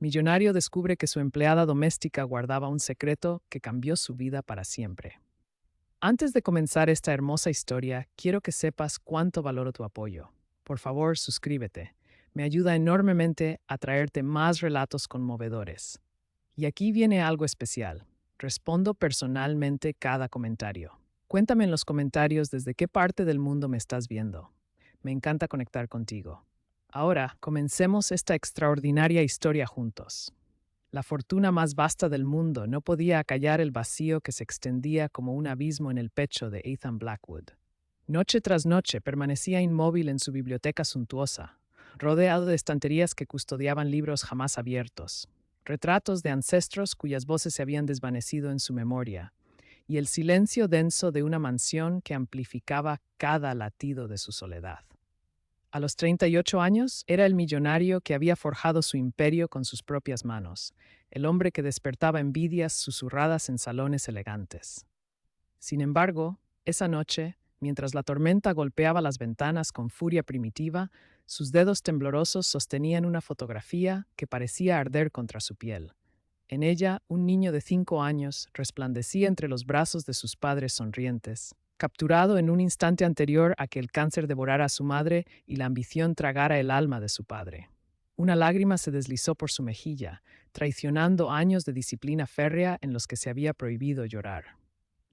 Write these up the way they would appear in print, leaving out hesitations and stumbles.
Millonario descubre que su empleada doméstica guardaba un secreto que cambió su vida para siempre. Antes de comenzar esta hermosa historia, quiero que sepas cuánto valoro tu apoyo. Por favor, suscríbete. Me ayuda enormemente a traerte más relatos conmovedores. Y aquí viene algo especial. Respondo personalmente cada comentario. Cuéntame en los comentarios desde qué parte del mundo me estás viendo. Me encanta conectar contigo. Ahora, comencemos esta extraordinaria historia juntos. La fortuna más vasta del mundo no podía acallar el vacío que se extendía como un abismo en el pecho de Ethan Blackwood. Noche tras noche permanecía inmóvil en su biblioteca suntuosa, rodeado de estanterías que custodiaban libros jamás abiertos, retratos de ancestros cuyas voces se habían desvanecido en su memoria, y el silencio denso de una mansión que amplificaba cada latido de su soledad. A los 38 años, era el millonario que había forjado su imperio con sus propias manos, el hombre que despertaba envidias susurradas en salones elegantes. Sin embargo, esa noche, mientras la tormenta golpeaba las ventanas con furia primitiva, sus dedos temblorosos sostenían una fotografía que parecía arder contra su piel. En ella, un niño de 5 años resplandecía entre los brazos de sus padres sonrientes, capturado en un instante anterior a que el cáncer devorara a su madre y la ambición tragara el alma de su padre. Una lágrima se deslizó por su mejilla, traicionando años de disciplina férrea en los que se había prohibido llorar.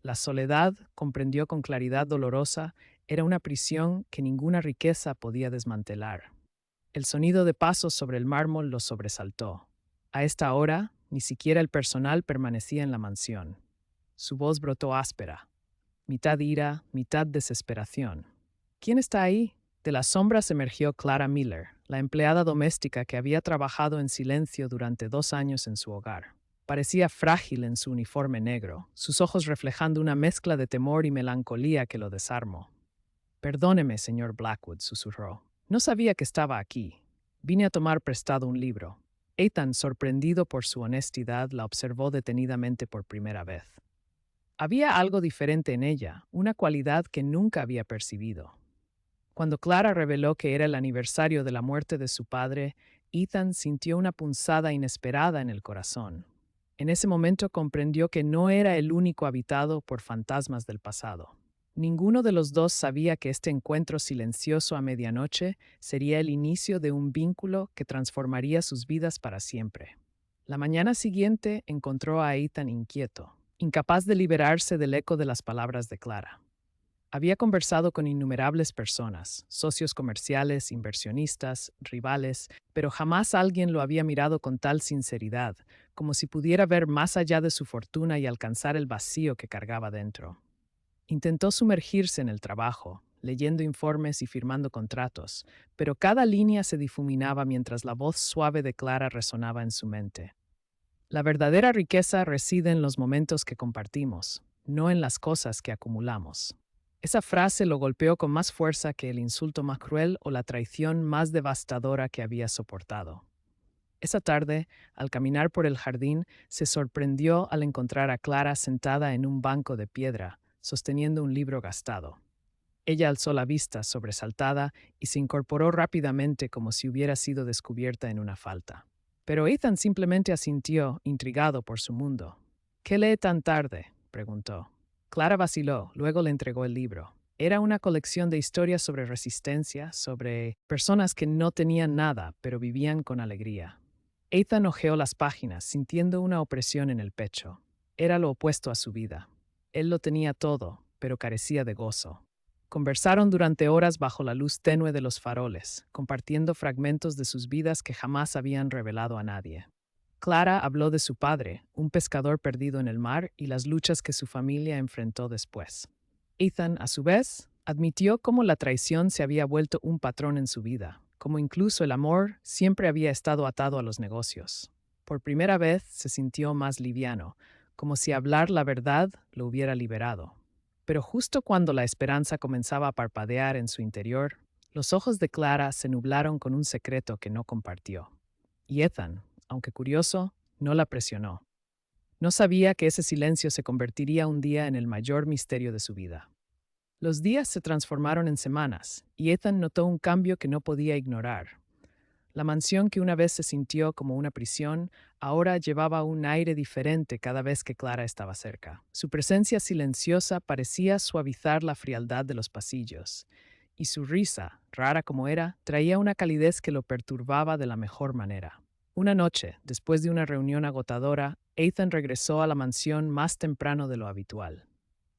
La soledad, comprendió con claridad dolorosa, era una prisión que ninguna riqueza podía desmantelar. El sonido de pasos sobre el mármol lo sobresaltó. A esta hora, ni siquiera el personal permanecía en la mansión. Su voz brotó áspera, mitad ira, mitad desesperación. ¿Quién está ahí? De las sombras emergió Clara Miller, la empleada doméstica que había trabajado en silencio durante 2 años en su hogar. Parecía frágil en su uniforme negro, sus ojos reflejando una mezcla de temor y melancolía que lo desarmó. Perdóneme, señor Blackwood, susurró. No sabía que estaba aquí. Vine a tomar prestado un libro. Ethan, sorprendido por su honestidad, la observó detenidamente por primera vez. Había algo diferente en ella, una cualidad que nunca había percibido. Cuando Clara reveló que era el aniversario de la muerte de su padre, Ethan sintió una punzada inesperada en el corazón. En ese momento comprendió que no era el único habitado por fantasmas del pasado. Ninguno de los dos sabía que este encuentro silencioso a medianoche sería el inicio de un vínculo que transformaría sus vidas para siempre. La mañana siguiente encontró a Ethan inquieto, incapaz de liberarse del eco de las palabras de Clara. Había conversado con innumerables personas, socios comerciales, inversionistas, rivales, pero jamás alguien lo había mirado con tal sinceridad, como si pudiera ver más allá de su fortuna y alcanzar el vacío que cargaba dentro. Intentó sumergirse en el trabajo, leyendo informes y firmando contratos, pero cada línea se difuminaba mientras la voz suave de Clara resonaba en su mente. La verdadera riqueza reside en los momentos que compartimos, no en las cosas que acumulamos. Esa frase lo golpeó con más fuerza que el insulto más cruel o la traición más devastadora que había soportado. Esa tarde, al caminar por el jardín, se sorprendió al encontrar a Clara sentada en un banco de piedra, sosteniendo un libro gastado. Ella alzó la vista, sobresaltada, y se incorporó rápidamente como si hubiera sido descubierta en una falta. Pero Ethan simplemente asintió, intrigado por su mundo. ¿Qué lee tan tarde?, preguntó. Clara vaciló, luego le entregó el libro. Era una colección de historias sobre resistencia, sobre personas que no tenían nada, pero vivían con alegría. Ethan hojeó las páginas, sintiendo una opresión en el pecho. Era lo opuesto a su vida. Él lo tenía todo, pero carecía de gozo. Conversaron durante horas bajo la luz tenue de los faroles, compartiendo fragmentos de sus vidas que jamás habían revelado a nadie. Clara habló de su padre, un pescador perdido en el mar, y las luchas que su familia enfrentó después. Ethan, a su vez, admitió cómo la traición se había vuelto un patrón en su vida, como incluso el amor siempre había estado atado a los negocios. Por primera vez se sintió más liviano, como si hablar la verdad lo hubiera liberado. Pero justo cuando la esperanza comenzaba a parpadear en su interior, los ojos de Clara se nublaron con un secreto que no compartió. Y Ethan, aunque curioso, no la presionó. No sabía que ese silencio se convertiría un día en el mayor misterio de su vida. Los días se transformaron en semanas, y Ethan notó un cambio que no podía ignorar. La mansión que una vez se sintió como una prisión, ahora llevaba un aire diferente cada vez que Clara estaba cerca. Su presencia silenciosa parecía suavizar la frialdad de los pasillos, y su risa, rara como era, traía una calidez que lo perturbaba de la mejor manera. Una noche, después de una reunión agotadora, Ethan regresó a la mansión más temprano de lo habitual.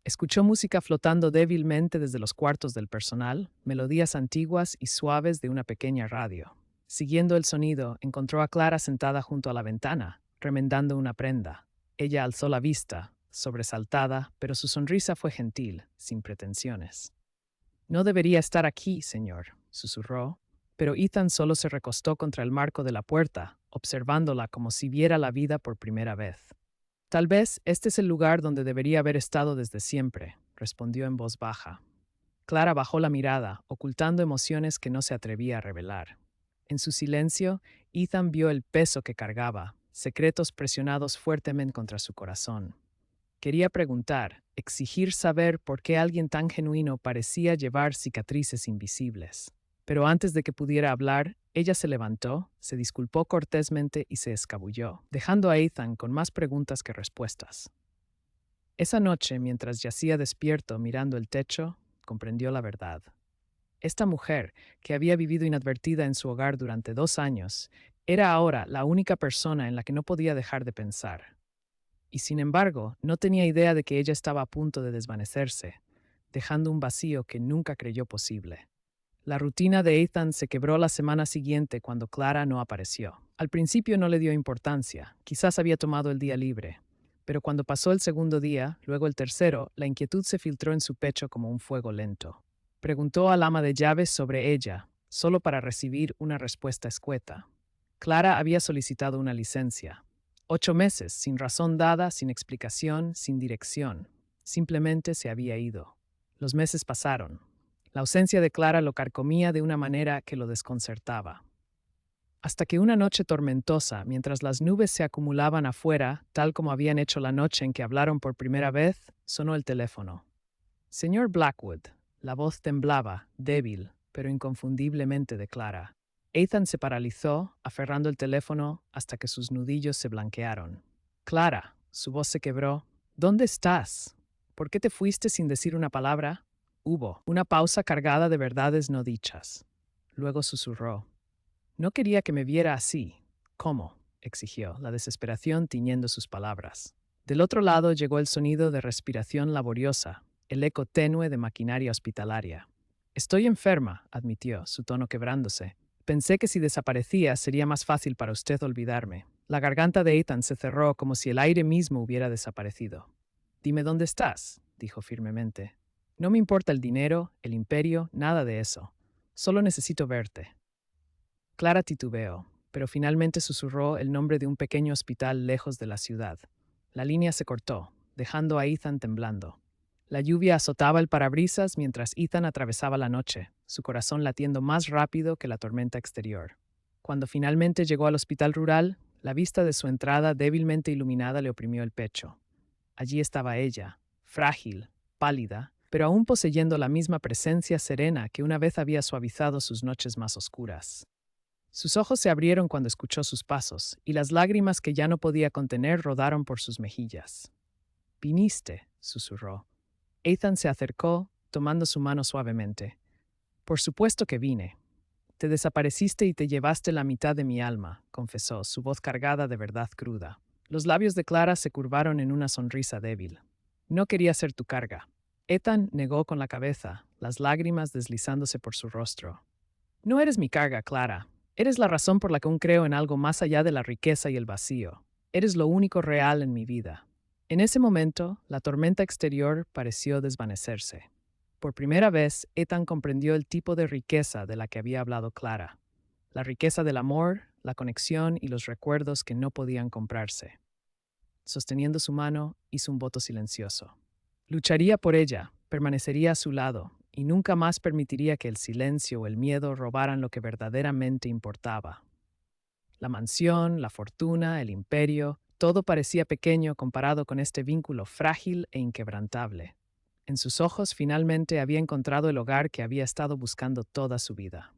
Escuchó música flotando débilmente desde los cuartos del personal, melodías antiguas y suaves de una pequeña radio. Siguiendo el sonido, encontró a Clara sentada junto a la ventana, remendando una prenda. Ella alzó la vista, sobresaltada, pero su sonrisa fue gentil, sin pretensiones. No debería estar aquí, señor, susurró, pero Ethan solo se recostó contra el marco de la puerta, observándola como si viera la vida por primera vez. Tal vez este es el lugar donde debería haber estado desde siempre, respondió en voz baja. Clara bajó la mirada, ocultando emociones que no se atrevía a revelar. En su silencio, Ethan vio el peso que cargaba, secretos presionados fuertemente contra su corazón. Quería preguntar, exigir saber por qué alguien tan genuino parecía llevar cicatrices invisibles. Pero antes de que pudiera hablar, ella se levantó, se disculpó cortésmente y se escabulló, dejando a Ethan con más preguntas que respuestas. Esa noche, mientras yacía despierto mirando el techo, comprendió la verdad. Esta mujer, que había vivido inadvertida en su hogar durante 2 años, era ahora la única persona en la que no podía dejar de pensar. Y sin embargo, no tenía idea de que ella estaba a punto de desvanecerse, dejando un vacío que nunca creyó posible. La rutina de Ethan se quebró la semana siguiente cuando Clara no apareció. Al principio no le dio importancia, quizás había tomado el día libre, pero cuando pasó el segundo día, luego el tercero, la inquietud se filtró en su pecho como un fuego lento. Preguntó al ama de llaves sobre ella, solo para recibir una respuesta escueta. Clara había solicitado una licencia. 8 meses, sin razón dada, sin explicación, sin dirección. Simplemente se había ido. Los meses pasaron. La ausencia de Clara lo carcomía de una manera que lo desconcertaba. Hasta que una noche tormentosa, mientras las nubes se acumulaban afuera, tal como habían hecho la noche en que hablaron por primera vez, sonó el teléfono. Señor Blackwood. La voz temblaba, débil, pero inconfundiblemente de Clara. Ethan se paralizó, aferrando el teléfono hasta que sus nudillos se blanquearon. Clara, su voz se quebró. ¿Dónde estás? ¿Por qué te fuiste sin decir una palabra? Hubo una pausa cargada de verdades no dichas. Luego susurró. No quería que me viera así. ¿Cómo? Exigió, la desesperación tiñendo sus palabras. Del otro lado llegó el sonido de respiración laboriosa, el eco tenue de maquinaria hospitalaria. Estoy enferma, admitió, su tono quebrándose. Pensé que si desaparecía sería más fácil para usted olvidarme. La garganta de Ethan se cerró como si el aire mismo hubiera desaparecido. Dime dónde estás, dijo firmemente. No me importa el dinero, el imperio, nada de eso. Solo necesito verte. Clara titubeó, pero finalmente susurró el nombre de un pequeño hospital lejos de la ciudad. La línea se cortó, dejando a Ethan temblando. La lluvia azotaba el parabrisas mientras Ethan atravesaba la noche, su corazón latiendo más rápido que la tormenta exterior. Cuando finalmente llegó al hospital rural, la vista de su entrada débilmente iluminada le oprimió el pecho. Allí estaba ella, frágil, pálida, pero aún poseyendo la misma presencia serena que una vez había suavizado sus noches más oscuras. Sus ojos se abrieron cuando escuchó sus pasos, y las lágrimas que ya no podía contener rodaron por sus mejillas. «Viniste», susurró. Ethan se acercó, tomando su mano suavemente. «Por supuesto que vine. Te desapareciste y te llevaste la mitad de mi alma», confesó, su voz cargada de verdad cruda. Los labios de Clara se curvaron en una sonrisa débil. «No quería ser tu carga». Ethan negó con la cabeza, las lágrimas deslizándose por su rostro. «No eres mi carga, Clara. Eres la razón por la que aún creo en algo más allá de la riqueza y el vacío. Eres lo único real en mi vida». En ese momento, la tormenta exterior pareció desvanecerse. Por primera vez, Ethan comprendió el tipo de riqueza de la que había hablado Clara. La riqueza del amor, la conexión y los recuerdos que no podían comprarse. Sosteniendo su mano, hizo un voto silencioso. Lucharía por ella, permanecería a su lado, y nunca más permitiría que el silencio o el miedo robaran lo que verdaderamente importaba. La mansión, la fortuna, el imperio, todo parecía pequeño comparado con este vínculo frágil e inquebrantable. En sus ojos finalmente había encontrado el hogar que había estado buscando toda su vida.